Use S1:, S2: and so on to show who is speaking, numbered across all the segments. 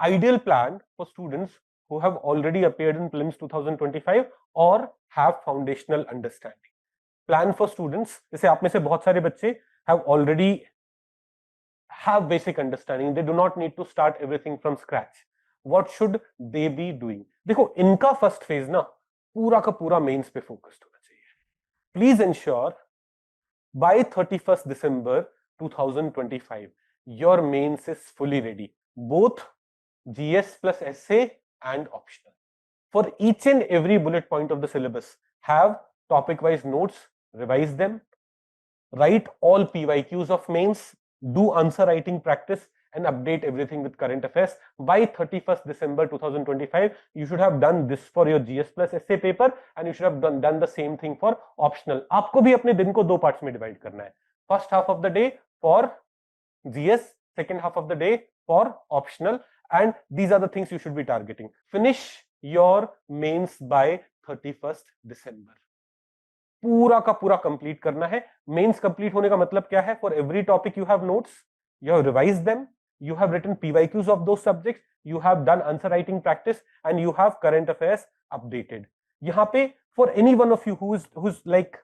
S1: ideal plan for students who have already appeared in prelims 2025 or have foundational understanding. Plan for students, जैसे आप में से बहुत सारे बच्चे have already have basic understanding, they do not need to start everything from scratch. What should they be doing? देखो इनका first phase ना पूरा का पूरा मेंस पे फोकस्ड होना चाहिए. Please ensure by 31st December 2025 your mains is fully ready, both GS plus essay and optional. For each and every bullet point of the syllabus, have topic wise notes, revise them, write all PYQs of mains, do answer writing practice, and update everything with current affairs. By 31st December 2025, you should have done this for your GS plus essay paper, and you should have done the same thing for optional. आपको भी अपने दिन को दो parts में divide करना है. First half of the day for GS, second half of the day for optional, and these are the things you should be targeting. Finish your mains by 31st December. पूरा का पूरा complete करना है. Mains complete होने का मतलब क्या है? For every topic you have notes, you have revised them, you have written PYQs of those subjects, you have done answer writing practice, and you have current affairs updated. यहाँ पे for any one of you who's like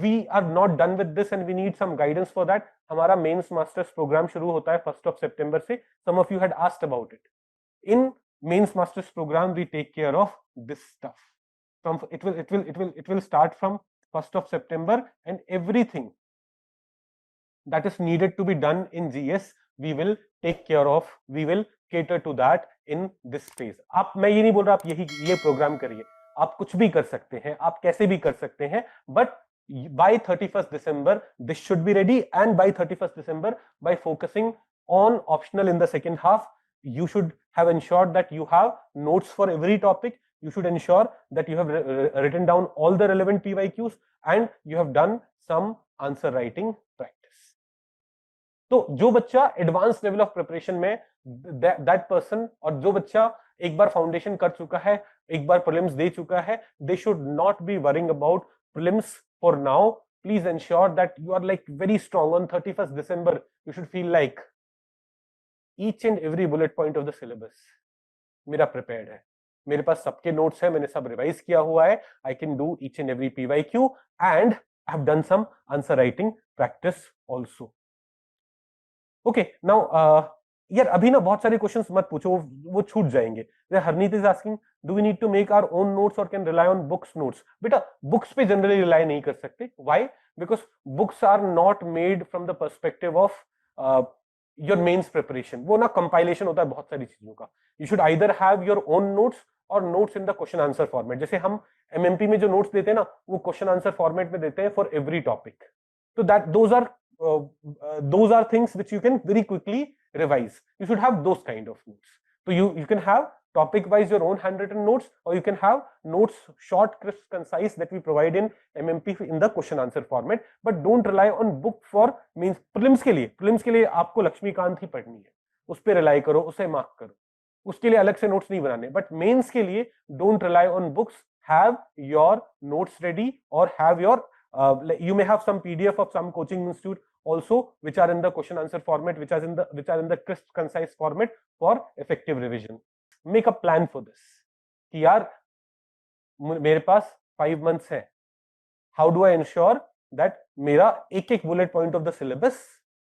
S1: we are not done with this and we need some guidance for that, हमारा mains masters programme शुरू होता है 1st of September से. Some of you had asked about it. In mains masters program we take care of this stuff. From it will start from 1st of September, and everything that is needed to be done in GS we will take care of, we will cater to that in this phase. आप, मैं ये नहीं बोल रहा आप ये programme करिए, आप कुछ भी कर सकते हैं, आप कैसे भी कर सकते हैं, but by 31st December this should be ready, and by 31st December by focusing on optional in the second half you should have ensured that you have notes for every topic, you should ensure that you have written down all the relevant PYQs, and you have done some answer writing practice. तो जो बच्चा advance level of preparation में that person, और जो बच्चा एक बार foundation कर चुका है, एक बार प्रीलिम्स दे चुका है, they should not be worrying about prelims for now. Please ensure that you are like very strong on 31st December. You should feel like each and every bullet point of the syllabus मेरा prepared है, मेरे पास सबके notes है, मैंने सब revise किया हुआ है. I can do each and every PYQ, and I have done some answer writing practice also. Okay now यार अभी ना बहुत सारे क्वेश्चंस मत पूछो, वो छूट जाएंगे. Harneet is asking do we need to make our own notes और can rely on books notes. बेटा बुक्स पे जनरली रिलाई नहीं कर सकते. Why? Because books are not made from the perspective of your mains preparation. वो ना compilation होता है बहुत सारी चीजों का. You should either have your own notes और notes in the question answer format. जैसे हम MMP में जो नोट्स देते हैं ना, वो क्वेश्चन आंसर फॉर्मेट में देते हैं फॉर एवरी टॉपिक. तो that those are things which you can very quickly revise. You should have those kind of notes. So you can have topic wise your own handwritten notes, or you can have notes short, crisp, concise that we provide in MMP in the question answer format. But don't rely on book for means prelims के लिए आपको लक्ष्मीकांत ही पढ़नी है, उस पे rely करो, उसे mark करो, उसके लिए अलग से नोट्स नहीं बनाने. बट मेंस के लिए don't rely on books, have your notes ready, or have your you may have some PDF of some coaching institute also which are in the question answer format, which are in the crisp concise format for effective revision. Make a plan for this कि यार मेरे पास 5 months है, how do I ensure that मेरा एक bullet point of the syllabus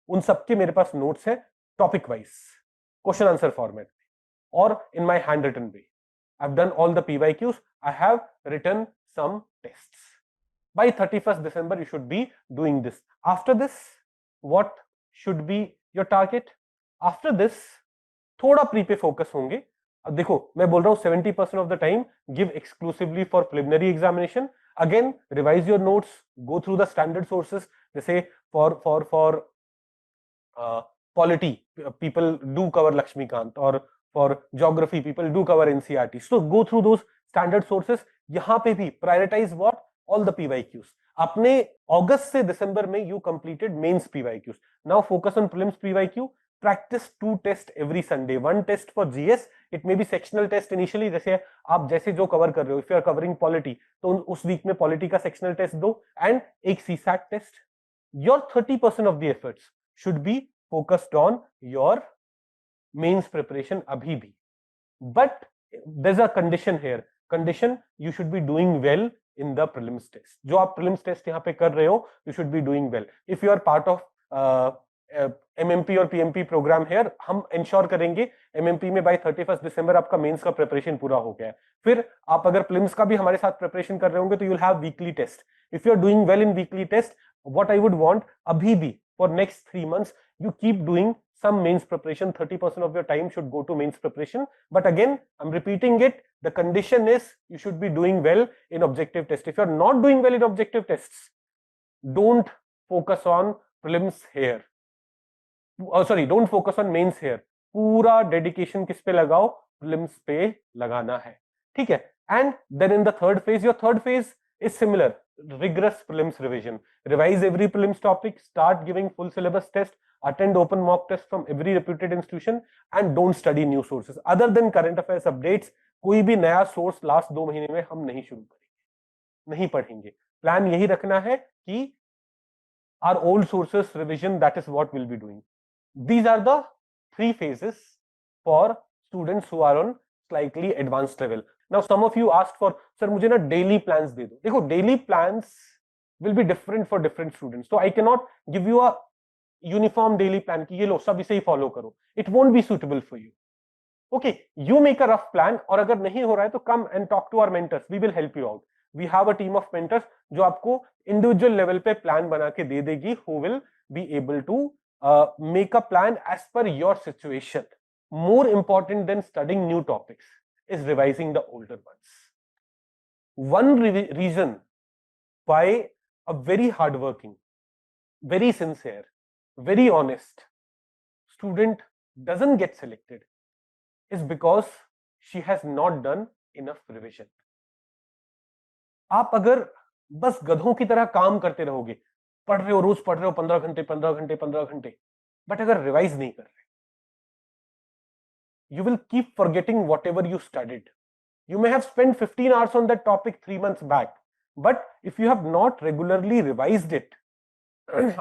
S1: उन सबके मेरे पास notes है topic wise question answer format or in my handwritten way. I've done all the PYQs, I have written some tests. By 31st December you should be doing this. After this what should be your target? After this थोड़ा pre पे focus होंगे. अब देखो मैं बोल रहा हूं 70% of the time give exclusively for preliminary examination. Again revise your notes, go through the standard sources. जैसे for polity people do cover Lakshmikant, और for geography people do cover NCERT. So go through those standard sources. यहां पे भी prioritise what? all the PYQs. आपने अगस्त से दिसंबर में you completed mains PYQs. Now focus on prelims PYQ. Practice 2 tests every Sunday. 1 test for GS. It may be sectional test initially. जैसे आप जैसे जो कवर कर रहे हो, if you are covering polity, तो उस वीक में polity का sectional test दो, and एक CSAT test. Your 30% of the efforts should be focused on your mains preparation अभी भी, but there is a condition here, condition you should be doing well in the prelims test. जो आप prelims test यहाँ पे कर रहे हो, you should be doing well. If you are part of MMP और पीएमपी प्रोग्राम हेयर, हम ensure करेंगे एमएमपी में बाय 31 दिसंबर आपका मेंस का प्रिपरेशन पूरा हो गया है। फिर आप अगर प्रीलिम्स का भी हमारे साथ प्रिपरेशन कर रहे होंगे तो you will have weekly test. If you are doing well in weekly test, what I would want अभी भी for next 3 months, you keep doing some mains preparation. 30% of your time should go to mains preparation. But again, I'm repeating it, the condition is you should be doing well in objective test. If you're not doing well in objective tests, don't focus on prelims here. Sorry, don't focus on mains here. पूरा dedication किस पे लगाओ? prelims पे लगाना है, ठीक है? And then in the third phase, your third phase is similar, rigorous prelims revision. Revise every prelims topic, start giving full syllabus test, attend open mock test from every reputed institution, and don't study new sources. Other than current affairs updates, कोई भी नया source last 2 महीने में हम नहीं शुरू करेंगे, नहीं पढ़ेंगे। प्लान यही रखना है कि our old sources revision, that is what we'll be doing. These are the 3 phases for students who are on slightly advanced level. Now some of you asked for, sir मुझे ना daily plans दे दो। देखो daily plans will be different for different students, so I cannot give you a uniform daily plan कि ये लो सब इसे ही follow करो. It won't be suitable for you. Okay, you make a rough plan, और अगर नहीं हो रहा है तो come and talk to our mentors, we will help you out. We have a team of mentors जो आपको individual level पे plan बना के दे देगी, who will be able to make a plan as per your situation. More important than studying new topics is revising the older ones. One reason why a very hardworking, very sincere, very honest student doesn't get selected is because she has not done enough revision. आप अगर बस गधों की तरह काम करते रहोगे, पढ़ रहे हो, रोज पढ़ रहे हो 15 घंटे 15 घंटे 15 घंटे, बट अगर रिवाइज नहीं कर रहे, you will keep forgetting whatever you studied. You may have spent 15 hours on that topic 3 months back, but if you have not regularly revised it,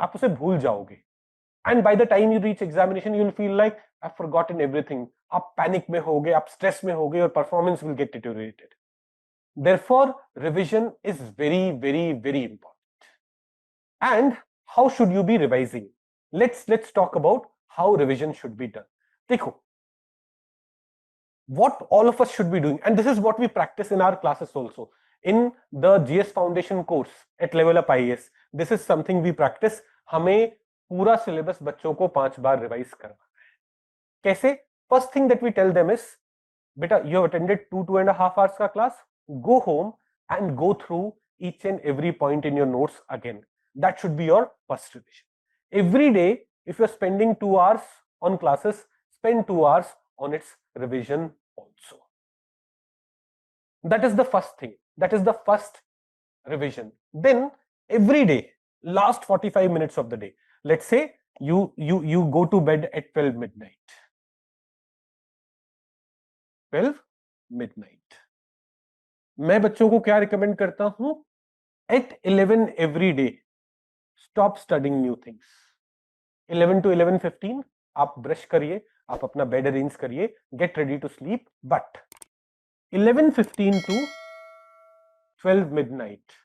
S1: आप उसे भूल जाओगे. And by the time you reach examination, you will feel like I've forgotten everything. आप panic में होगे, आप stress में होगे, और performance will get deteriorated. Therefore, revision is very, very, very important. And how should you be revising? Let's talk about how revision should be done. देखो, what all of us should be doing, and this is what we practice in our classes also. In the GS Foundation course at Level Up IAS, this is something we practice. हमें पूरा syllabus बच्चों को 5 बार revise करवाना है। कैसे? First thing that we tell them is, बेटा you have attended 2.5 hours का class, go home and go through each and every point in your notes again. That should be your first revision. Every day, if you're spending 2 hours on classes, spend 2 hours on its revision also. That is the first thing. That is the first revision. Then every day, last 45 minutes of the day, let's say you go to bed at 12 midnight. 12 midnight. मैं बच्चों को क्या recommend करता हूं? At 11 every day, stop studying new things. 11 to 11:15 आप brush करिए, आप अपना बेड अरेंज करिए, get ready to sleep. But 11:15 to 12 midnight,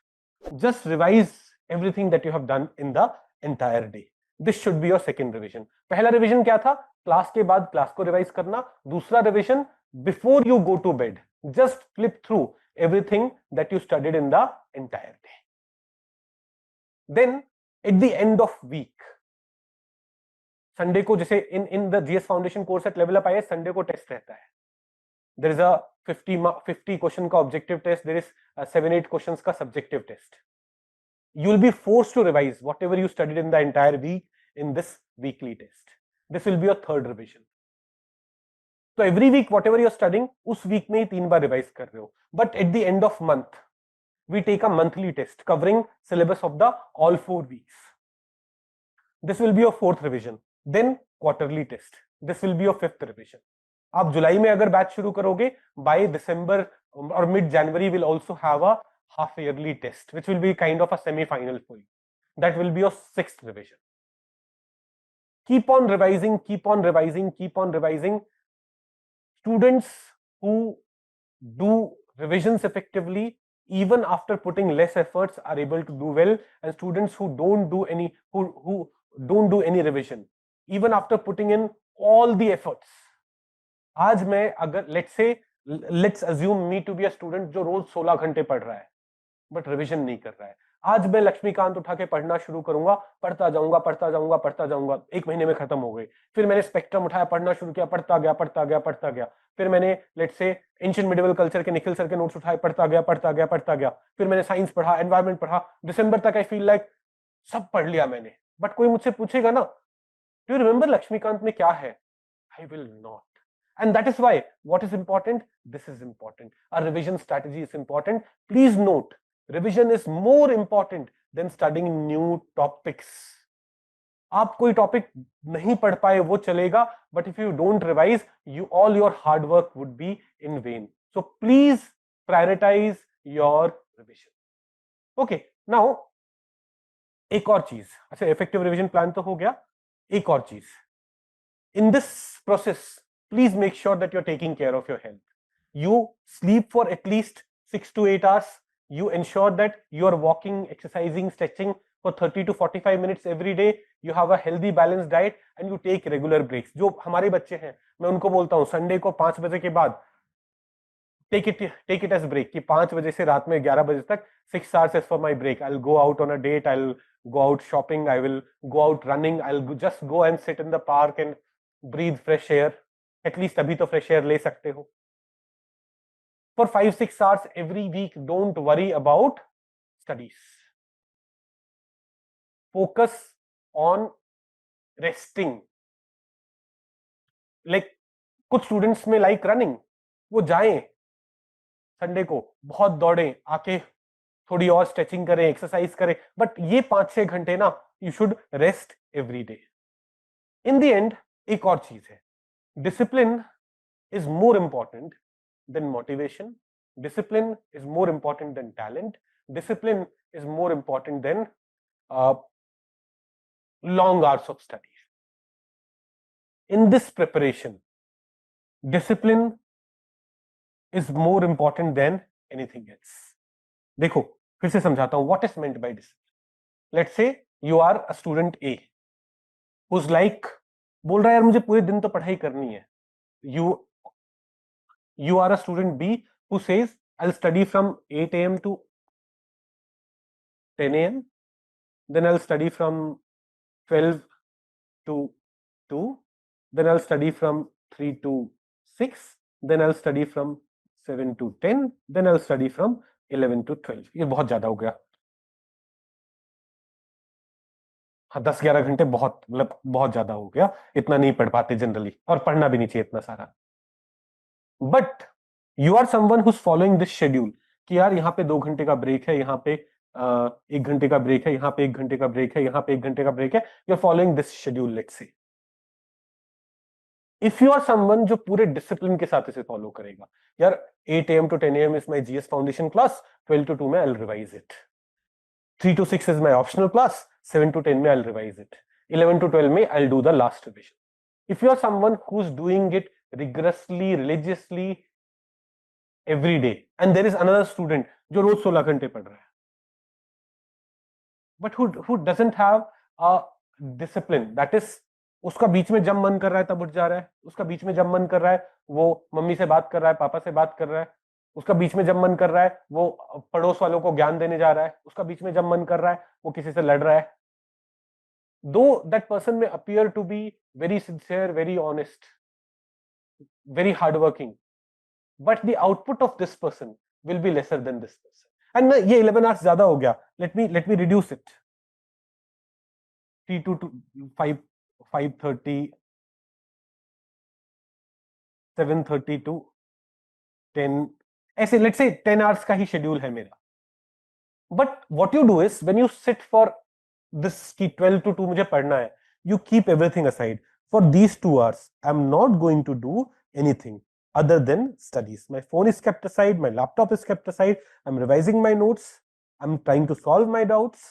S1: just revise everything that you have done in the entire day. This should be your second revision. पहला revision क्या था? Class के बाद क्लास को रिवाइज करना. दूसरा revision, before you go to bed, just flip through everything that you studied in the entire day. Then at the end of week, Sunday को, जैसे in the GS Foundation course at Level Up IAS, Sunday को test रहता है. There is a 50 question का objective test, there is 7-8 questions का subjective test. You will be forced to revise whatever you studied in the entire week in this weekly test. This will be your third revision. So every week whatever you are studying, उस week में ही 3 बार revise कर रहे हो. But at the end of month, we take a monthly test covering syllabus of the all 4 weeks. This will be your fourth revision. Then quarterly test. This will be your fifth revision. आप जुलाई में अगर batch शुरू करोगे, by December or mid-January will also have a half-yearly test, which will be kind of a semi-final for you. That will be your sixth revision. keep on revising, keep on revising, keep on revising. Students who do revisions effectively, even after putting less efforts, are able to do well, and students who don't do any who don't do any revision, even after putting in all the efforts. आज मैं अगर let's assume me to be a student जो रोज 16 घंटे पढ़ रहा है but revision नहीं कर रहा है, आज मैं लक्ष्मीकांत उठा के पढ़ना शुरू करूंगा, पढ़ता जाऊंगा पढ़ता जाऊंगा पढ़ता जाऊंगा, 1 महीने में खत्म हो गई। फिर मैंने स्पेक्ट्रम उठाया, पढ़ना शुरू किया, पढ़ता गया पढ़ता गया पढ़ता गया। फिर मैंने let's say ancient medieval culture के निखिल सर के नोट्स उठाए, पढ़ता गया पढ़ता गया पढ़ता गया। फिर मैंने साइंस पढ़ा, एनवायरमेंट पढ़ा, दिसंबर तक आई फील लाइक सब पढ़ लिया मैंने। बट कोई मुझसे पूछेगा ना, डू यू रिमेंबर लक्ष्मीकांत में क्या है? I will not. And that is why what is important? This is important. Our revision strategy is important. Please note, revision is more important than studying new topics. आप कोई topic नहीं पढ़ पाए वो चलेगा, but if you don't revise, all your hard work would be in vain. So please prioritize your revision. Okay, now एक और चीज, अच्छा effective revision plan तो हो गया, एक और चीज, in this process please make sure that you're taking care of your health. You sleep for at least 6 to 8 hours. You ensure that you're walking, exercising, stretching for 30 to 45 minutes every day. You have a healthy, balanced diet and you take regular breaks. जो हमारे बच्चे हैं, मैं उनको बोलता हूँ Sunday को 5 बजे के बाद take it as break कि 5 बजे से रात में 11 बजे तक 6 hours is for my break. I'll go out on a date, I'll go out shopping, I will go out running, I'll just go and sit in the park and breathe fresh air. At least अभी तो fresh air ले सकते हो। For 5-6 hours every week, don't worry about studies. Focus on resting. Like कुछ students में like running, वो जाएं Sunday को, बहुत दौड़ें, आके थोड़ी और स्ट्रेचिंग करें, एक्सरसाइज करें, बट ये 5-6 घंटे ना, you should rest every day. In the end एक और चीज है, discipline is more important than motivation. Discipline is more important than talent. Discipline is more important than long hours of study. In this preparation, discipline is more important than anything else. देखो फिर से समझाता हूं, what is meant by discipline. Let's say you are a student A who's like बोल रहा है यार मुझे पूरे दिन तो पढ़ाई करनी है। You are a student B who says I'll study from 8 AM to 10 AM, then I'll study from 12 to 2, then I'll study from 3 to 6, then I'll study from 7 to 10, then I'll study from 11 to 12. ये बहुत ज्यादा हो गया। हाँ 10-11 घंटे बहुत, मतलब बहुत ज्यादा हो गया, इतना नहीं पढ़ पाते जनरली, और पढ़ना भी नहीं चाहिए इतना सारा। But you are someone who is following this schedule कि यार यहाँ पे 2 घंटे का ब्रेक है, यहाँ पे 1 घंटे का ब्रेक है, यहाँ पे 1 घंटे का ब्रेक है, यहाँ पे 1 घंटे का ब्रेक है, you are following this schedule. Let's say if you are someone जो पूरे डिसिप्लिन के साथ इसे फॉलो करेगा, यार 8 AM to 10 AM is my GS foundation class, 12 to 2 में I will revise it, 3 to 6 is my optional class, 7 to 10 में I'll revise it, 11 to 12 में I'll do the last revision. If you are someone who's doing it rigorously, religiously every day, and there is another student जो रोज 16 घंटे पढ़ रहा है, but who doesn't have a discipline, that is उसका बीच में जब मन कर रहा है तब उठ जा रहा है, उसका बीच में जब मन कर रहा है वो मम्मी से बात कर रहा है, पापा से बात कर रहा है, उसका बीच में जब मन कर रहा है वो पड़ोस वालों को ज्ञान देने जा रहा है, उसका बीच में जब मन कर रहा है वो किसी से लड़ रहा है। Though that person may appear to be very sincere, very honest, very hardworking, but the output of this person will be lesser than this person. And ये 11 hours ज्यादा हो गया, let me reduce it, 3 to 5, 5:30, 7:30 to 10, ऐसे let's say 10 hours का ही schedule है मेरा। But what you do is when you sit for this की 12 to 2 मुझे पढ़ना है, you keep everything aside. For these 2 hours, I'm not going to do anything other than studies. My phone is kept aside, my laptop is kept aside, I'm revising my notes, I'm trying to solve my doubts,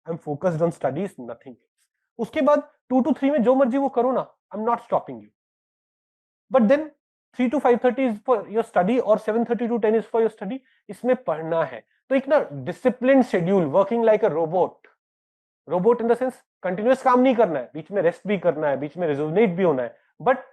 S1: I'm focused on studies, nothing else. उसके बाद 2 to 3 में जो मर्जी वो करो ना, I'm not stopping you. But then 3 to 5:30 is for your study और 7:30 to 10 is for your study. इसमें पढ़ना है. तो एक ना disciplined schedule, working like a robot. Robot in the sense continuous काम नहीं करना है, बीच में rest भी करना है, बीच में rejuvenate भी होना है. But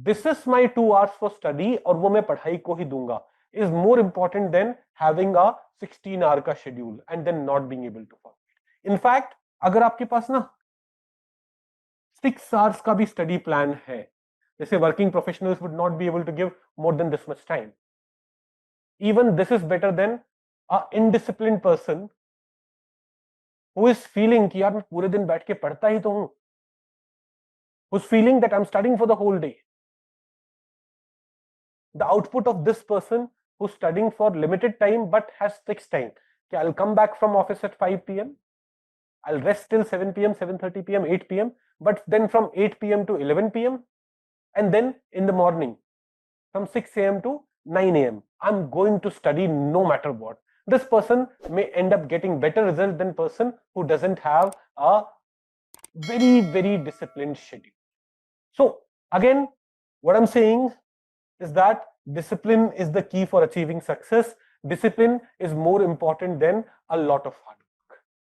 S1: this is my 2 hours for study और वो मैं पढ़ाई को ही दूंगा. Is more important than having a 16-hour का schedule and then not being able to follow it. In fact, अगर आपके पास ना 6 hours का भी study plan है, जैसे working professionals would not be able to give more than this much time. Even this is better than a indisciplined person who is feeling कि यार मैं पूरे दिन बैठ के पढ़ता ही तो हूं, who's feeling that I'm studying for the whole day. The output of this person who's studying for limited time but has fixed time. Okay, I'll come back from office at 5 p.m. I'll rest till 7 p.m., 7:30 p.m., 8 p.m. But then from 8 p.m. to 11 p.m. and then in the morning from 6 a.m. to 9 a.m. I'm going to study no matter what. This person may end up getting better result than person who doesn't have a very, very disciplined schedule. So again, what I'm saying is that discipline is the key for achieving success. Discipline is more important than a lot of hard work.